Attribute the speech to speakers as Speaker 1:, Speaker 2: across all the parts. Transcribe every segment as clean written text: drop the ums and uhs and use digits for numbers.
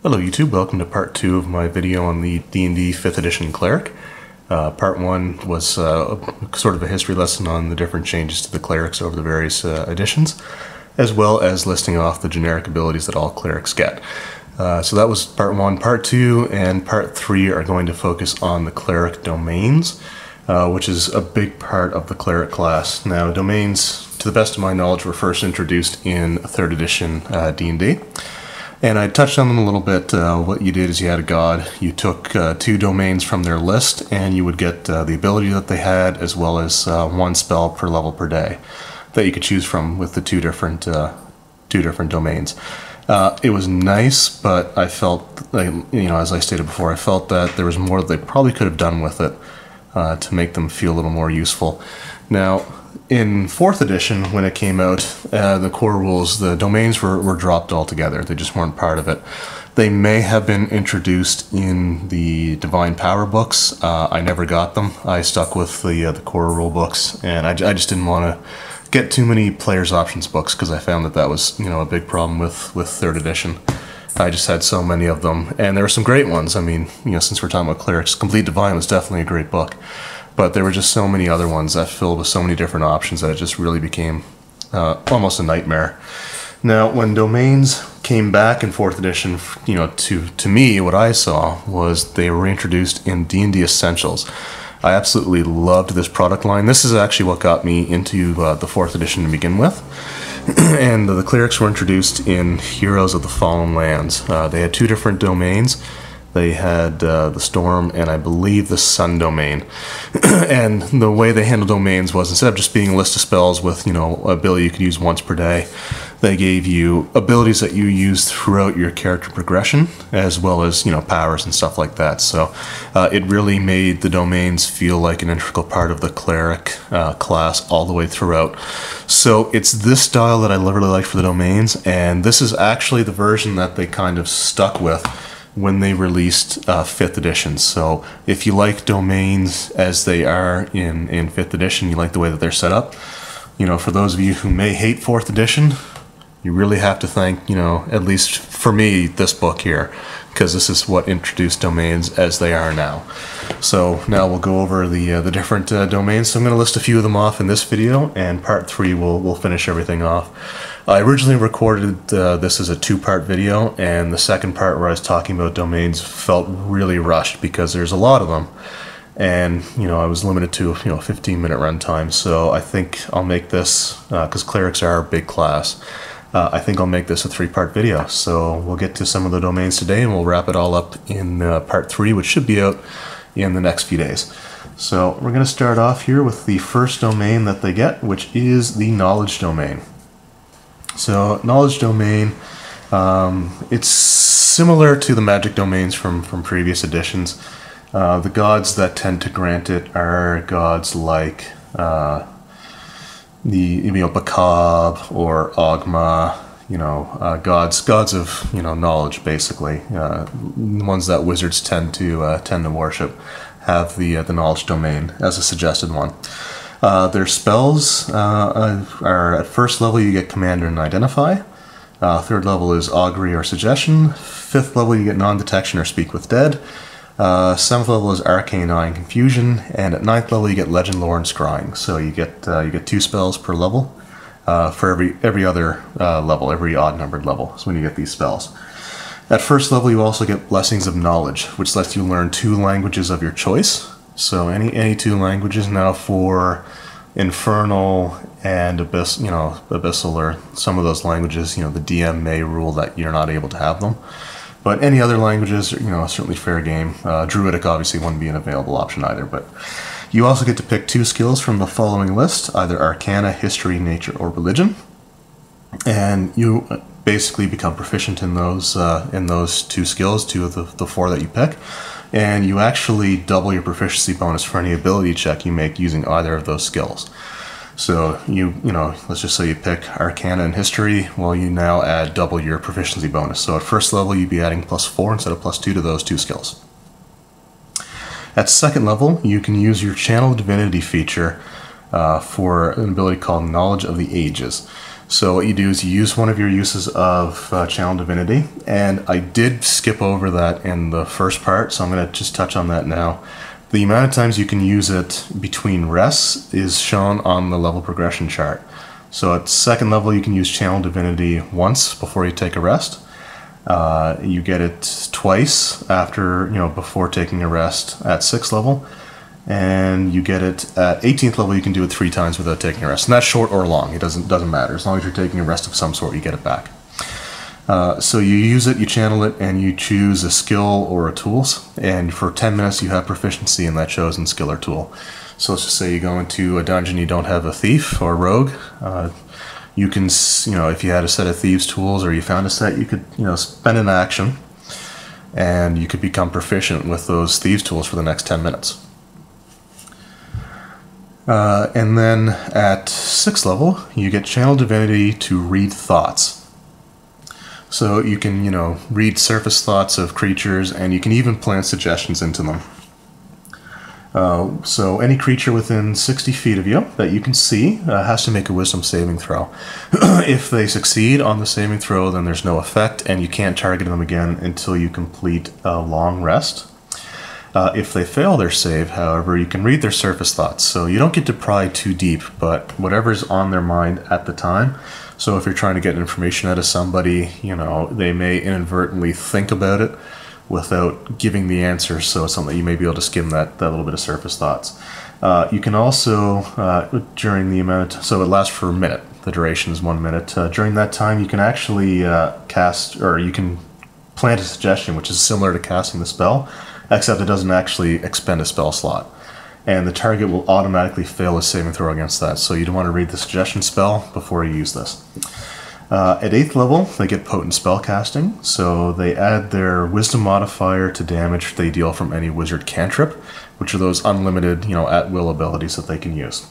Speaker 1: Hello YouTube, welcome to part 2 of my video on the D&D 5th edition Cleric. Part 1 was sort of a history lesson on the different changes to the clerics over the various editions, as well as listing off the generic abilities that all clerics get. So that was part 1. Part 2 and part 3 are going to focus on the cleric domains, which is a big part of the cleric class. Now, domains, to the best of my knowledge, were first introduced in 3rd edition D&D. And I touched on them a little bit. What you did is you had a god, you took 2 domains from their list, and you would get the ability that they had, as well as 1 spell per level per day that you could choose from with the two different domains. It was nice, but I felt, as I stated before, I felt that there was more that they probably could have done with it to make them feel a little more useful. Now, in 4th edition, when it came out, the core rules, the domains were dropped altogether. They just weren't part of it. They may have been introduced in the Divine Power books. I never got them. I stuck with the core rule books, and I just didn't want to get too many players' options books because I found that was a big problem with 3rd edition. I just had so many of them, and there were some great ones. I mean, since we're talking about clerics, Complete Divine was definitely a great book. But there were just so many other ones that filled with so many different options that it just really became almost a nightmare. Now, when domains came back in 4th edition, to me, what I saw was they were introduced in D&D Essentials. I absolutely loved this product line. This is actually what got me into the 4th edition to begin with. And the clerics were introduced in Heroes of the Fallen Lands. They had 2 different domains. They had the Storm and I believe the Sun domain. And the way they handled domains was, instead of just being a list of spells with, ability you could use once per day, they gave you abilities that you use throughout your character progression, as well as, powers and stuff like that. So it really made the domains feel like an integral part of the cleric class all the way throughout. So it's this style that I really like for the domains, and this is actually the version that they kind of stuck with when they released 5th edition. So if you like domains as they are in 5th edition, you like the way that they're set up, for those of you who may hate 4th edition, you really have to thank, at least for me, this book here, because this is what introduced domains as they are now. So now we'll go over the different domains. So I'm going to list a few of them off in this video, and part 3 we'll finish everything off. I originally recorded this as a 2-part video, and the second part where I was talking about domains felt really rushed because there's a lot of them, and I was limited to a 15-minute runtime. So I think I'll make this, because clerics are a big class, I think I'll make this a 3-part video. So we'll get to some of the domains today, and we'll wrap it all up in part 3, which should be out in the next few days. So we're going to start off here with the first domain that they get, which is the Knowledge domain. So Knowledge domain, it's similar to the Magic domains from previous editions. The gods that tend to grant it are gods like the Bakab or Ogma, gods of knowledge, basically. Ones that wizards tend to worship have the Knowledge domain as a suggested one. Their spells are at 1st level you get Commander and Identify. 3rd level is Augury or Suggestion. 5th level you get Non-Detection or Speak with Dead. 7th level is Arcane Eye and Confusion, and at 9th level you get Legend, Lore, and Scrying. So you get 2 spells per level for every other level, every odd-numbered level. So when you get these spells. At 1st level you also get Blessings of Knowledge, which lets you learn 2 languages of your choice. So any 2 languages. Now for Infernal and Abyssal, or some of those languages, the DM may rule that you're not able to have them. But any other languages, certainly fair game. Druidic obviously wouldn't be an available option either. But you also get to pick 2 skills from the following list, either Arcana, History, Nature, or Religion. And you basically become proficient in those 2 skills, 2 of the 4 that you pick. And you actually double your proficiency bonus for any ability check you make using either of those skills. So let's just say you pick Arcana and History, well, you now add double your proficiency bonus. So at 1st level you'd be adding +4 instead of +2 to those 2 skills. At 2nd level you can use your Channel Divinity feature for an ability called Knowledge of the Ages. So what you do is you use one of your uses of Channel Divinity, and I did skip over that in the first part, so I'm going to just touch on that now. The amount of times you can use it between rests is shown on the level progression chart. So at second level you can use Channel Divinity once before you take a rest. You get it twice after, before taking a rest at 6th level. And you get it at 18th level. You can do it 3 times without taking a rest, and that's short or long. It doesn't matter. As long as you're taking a rest of some sort, you get it back. So you use it, you channel it, and you choose a skill or a tools. And for 10 minutes, you have proficiency in that chosen skill or tool. So let's just say you go into a dungeon, you don't have a thief or a rogue. You can, if you had a set of thieves tools or you found a set, you could, spend an action, and you could become proficient with those thieves tools for the next 10 minutes. And then at 6th level, you get Channel Divinity to read thoughts. So you can, read surface thoughts of creatures, and you can even plant suggestions into them. So any creature within 60 feet of you that you can see has to make a wisdom saving throw. If they succeed on the saving throw, then there's no effect, and you can't target them again until you complete a long rest. If they fail their save, however, you can read their surface thoughts. So you don't get to pry too deep, but whatever's on their mind at the time. So if you're trying to get information out of somebody, they may inadvertently think about it without giving the answer. So it's something that you may be able to skim that little bit of surface thoughts. You can also, during the amount, so it lasts for a minute. The duration is 1 minute. During that time, you can actually cast, or you can plant a suggestion, which is similar to casting the spell, except it doesn't actually expend a spell slot. And the target will automatically fail a saving throw against that. So you don't want to read the suggestion spell before you use this. At 8th level, they get potent spell casting. So they add their wisdom modifier to damage they deal from any wizard cantrip, which are those unlimited, at-will abilities that they can use.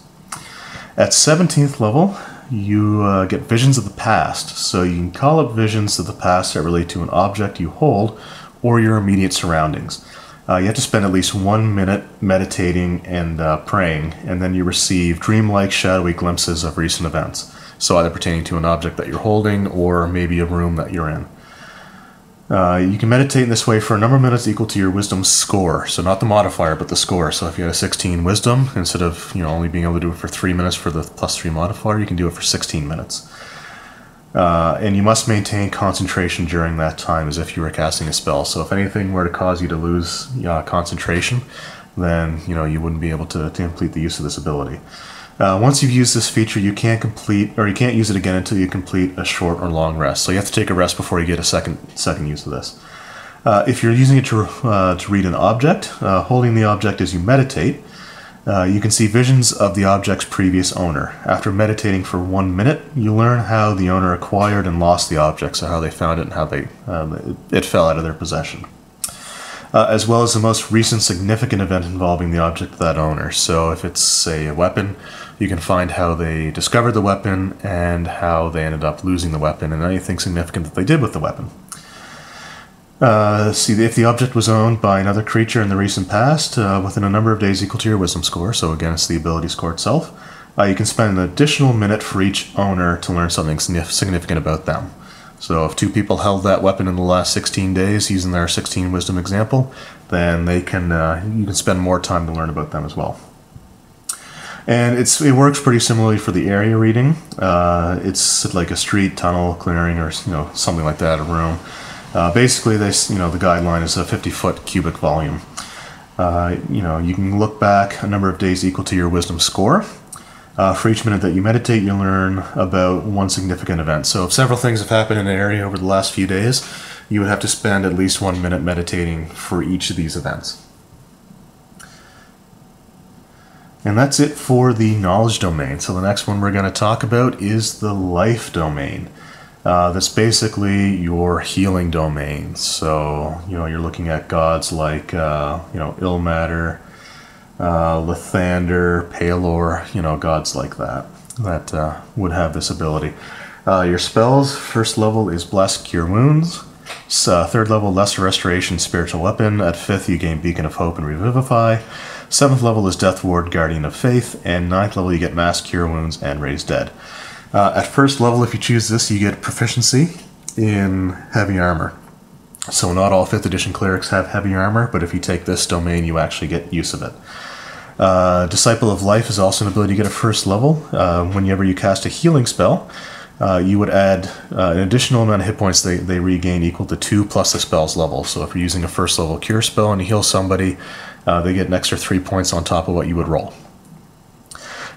Speaker 1: At 17th level, you get visions of the past. So you can call up visions of the past that relate to an object you hold or your immediate surroundings. You have to spend at least 1 minute meditating and praying, and then you receive dreamlike, shadowy glimpses of recent events. So either pertaining to an object that you're holding or maybe a room that you're in. You can meditate in this way for a number of minutes equal to your wisdom score. So not the modifier, but the score. So if you had a 16 wisdom, instead of only being able to do it for 3 minutes for the +3 modifier, you can do it for 16 minutes. And you must maintain concentration during that time as if you were casting a spell. So if anything were to cause you to lose concentration, then you wouldn't be able to complete the use of this ability. Once you've used this feature, you can't use it again until you complete a short or long rest. So you have to take a rest before you get a second use of this. If you're using it to read an object, holding the object as you meditate, you can see visions of the object's previous owner. After meditating for 1 minute, you learn how the owner acquired and lost the object, so how they found it and how it fell out of their possession. As well as the most recent significant event involving the object of that owner. So if it's, say, a weapon, you can find how they discovered the weapon and how they ended up losing the weapon and anything significant that they did with the weapon. See if the object was owned by another creature in the recent past within a number of days equal to your wisdom score. So again, it's the ability score itself. You can spend an additional minute for each owner to learn something significant about them. So if 2 people held that weapon in the last 16 days using their 16 wisdom example, then they can you can spend more time to learn about them as well. And it works pretty similarly for the area reading. It's like a street, tunnel, clearing, or something like that, a room. Basically, the guideline is a 50-foot cubic volume. You can look back a number of days equal to your wisdom score. For each minute that you meditate, you learn about one significant event. So if several things have happened in an area over the last few days, you would have to spend at least 1 minute meditating for each of these events. And that's it for the knowledge domain. So the next one we're going to talk about is the life domain. That's basically your healing domain. So, you're looking at gods like, Ilmater, Lathander, Palor, gods like that would have this ability. Your spells, first level is Bless, Cure Wounds. 3rd level, Lesser Restoration, Spiritual Weapon. At 5th, you gain Beacon of Hope and Revivify. 7th level is Death Ward, Guardian of Faith. And 9th level, you get Mass, Cure Wounds, and Raise Dead. At first level, if you choose this, you get proficiency in heavy armor. So not all 5th edition clerics have heavy armor, but if you take this domain, you actually get use of it. Disciple of Life is also an ability you get at first level. Whenever you cast a healing spell, you would add an additional amount of hit points they regain equal to 2 plus the spell's level. So if you're using a first level cure spell and you heal somebody, they get an extra 3 points on top of what you would roll.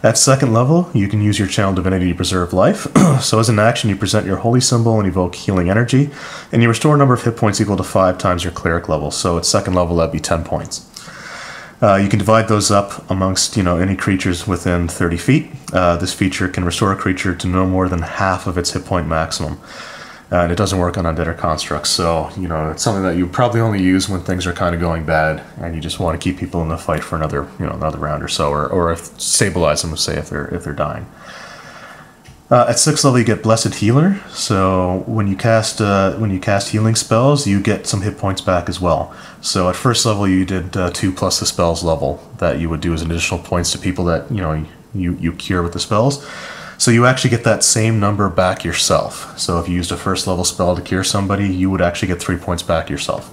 Speaker 1: At second level, you can use your Channel Divinity to preserve life. So as an action, you present your holy symbol and evoke healing energy, and you restore a number of hit points equal to 5 times your cleric level. So at second level, that'd be 10 points. You can divide those up amongst any creatures within 30 feet. This feature can restore a creature to no more than half of its hit point maximum. And it doesn't work on undead or constructs, so it's something that you probably only use when things are kind of going bad, and you just want to keep people in the fight for another round or so, or if stabilize them, say if they're dying. At 6th level, you get Blessed Healer. So when you cast healing spells, you get some hit points back as well. So at first level, you did 2 plus the spell's level that you would do as additional points to people that you cure with the spells. So you actually get that same number back yourself. So if you used a first level spell to cure somebody, you would actually get 3 points back yourself.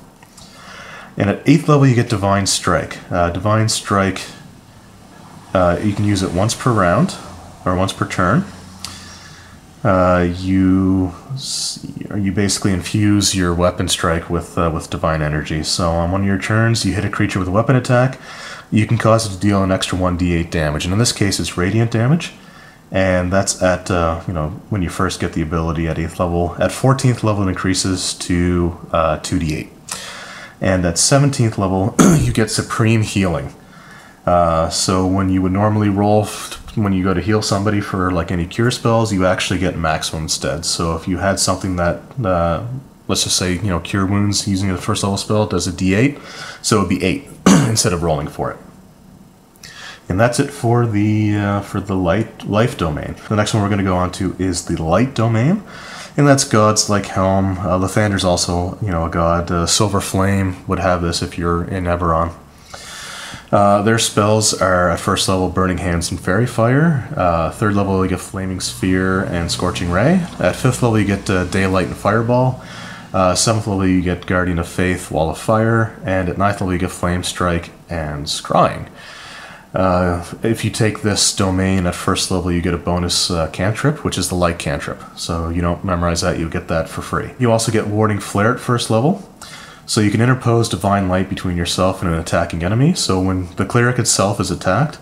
Speaker 1: And at 8th level, you get Divine Strike. Divine Strike, you can use it once per round, or once per turn. You basically infuse your weapon strike with divine energy. So on one of your turns, you hit a creature with a weapon attack, you can cause it to deal an extra 1d8 damage. And in this case, it's radiant damage. And that's at, when you first get the ability at 8th level. At 14th level, it increases to 2d8. And at 17th level, you get Supreme Healing. So when you would normally roll, when you go to heal somebody for like any cure spells, you actually get maximum instead. So if you had something that, let's just say, cure wounds using a first level spell, does a d8, so it would be 8 instead of rolling for it. And that's it for the life domain. The next one we're going to go on to is the light domain, and that's gods like Helm. Lathander's also a god. Silver Flame would have this if you're in Eberron. Their spells are at first level Burning Hands and Fairy Fire. 3rd level you get Flaming Sphere and Scorching Ray. At 5th level you get Daylight and Fireball. 7th level you get Guardian of Faith, Wall of Fire, and at 9th level you get Flame Strike and Scrying. If you take this domain at first level, you get a bonus cantrip, which is the light cantrip. So you don't memorize that, you get that for free. You also get Warding Flare at first level. So you can interpose divine light between yourself and an attacking enemy. So when the cleric itself is attacked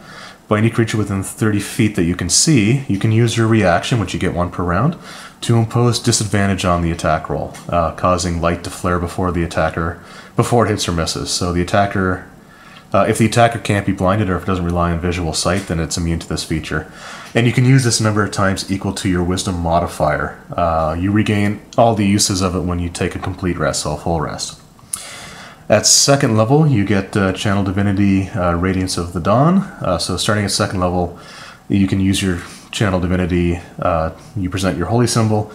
Speaker 1: by any creature within 30 feet that you can see, you can use your reaction, which you get 1 per round, to impose disadvantage on the attack roll, causing light to flare before the attacker, before it hits or misses. So the attacker, if the attacker can't be blinded or if it doesn't rely on visual sight, then it's immune to this feature. And you can use this number of times equal to your wisdom modifier. You regain all the uses of it when you take a complete rest, so a full rest. At 2nd level, you get Channel Divinity, Radiance of the Dawn. So starting at 2nd level, you can use your Channel Divinity, you present your holy symbol,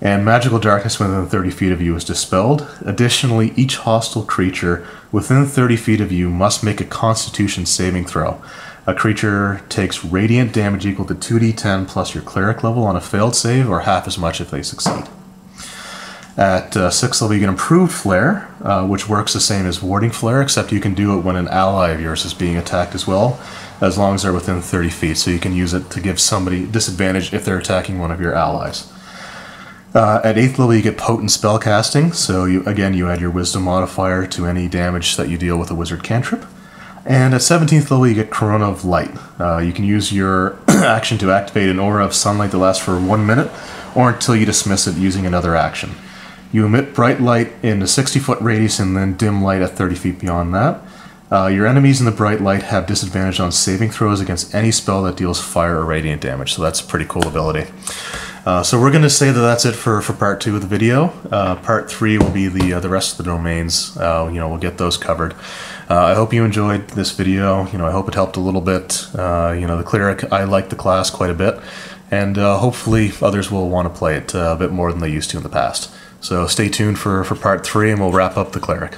Speaker 1: and magical darkness within 30 feet of you is dispelled. Additionally, each hostile creature within 30 feet of you must make a Constitution saving throw. A creature takes radiant damage equal to 2d10 plus your cleric level on a failed save, or half as much if they succeed. At 6th level, you get Improved Flare, which works the same as Warding Flare, except you can do it when an ally of yours is being attacked as well, as long as they're within 30 feet. So you can use it to give somebody disadvantage if they're attacking one of your allies. At 8th level, you get Potent Spellcasting, so you add your Wisdom modifier to any damage that you deal with a wizard cantrip. And at 17th level, you get Corona of Light. You can use your action to activate an aura of sunlight that lasts for 1 minute, or until you dismiss it using another action. You emit bright light in a 60-foot radius and then dim light at 30 feet beyond that. Your enemies in the bright light have disadvantage on saving throws against any spell that deals fire or radiant damage, so that's a pretty cool ability. So we're going to say that that's it for part 2 of the video. Part 3 will be the rest of the domains. We'll get those covered. I hope you enjoyed this video. I hope it helped a little bit. The Cleric, I like the class quite a bit, and hopefully others will want to play it a bit more than they used to in the past. So stay tuned for part 3, and we'll wrap up the Cleric.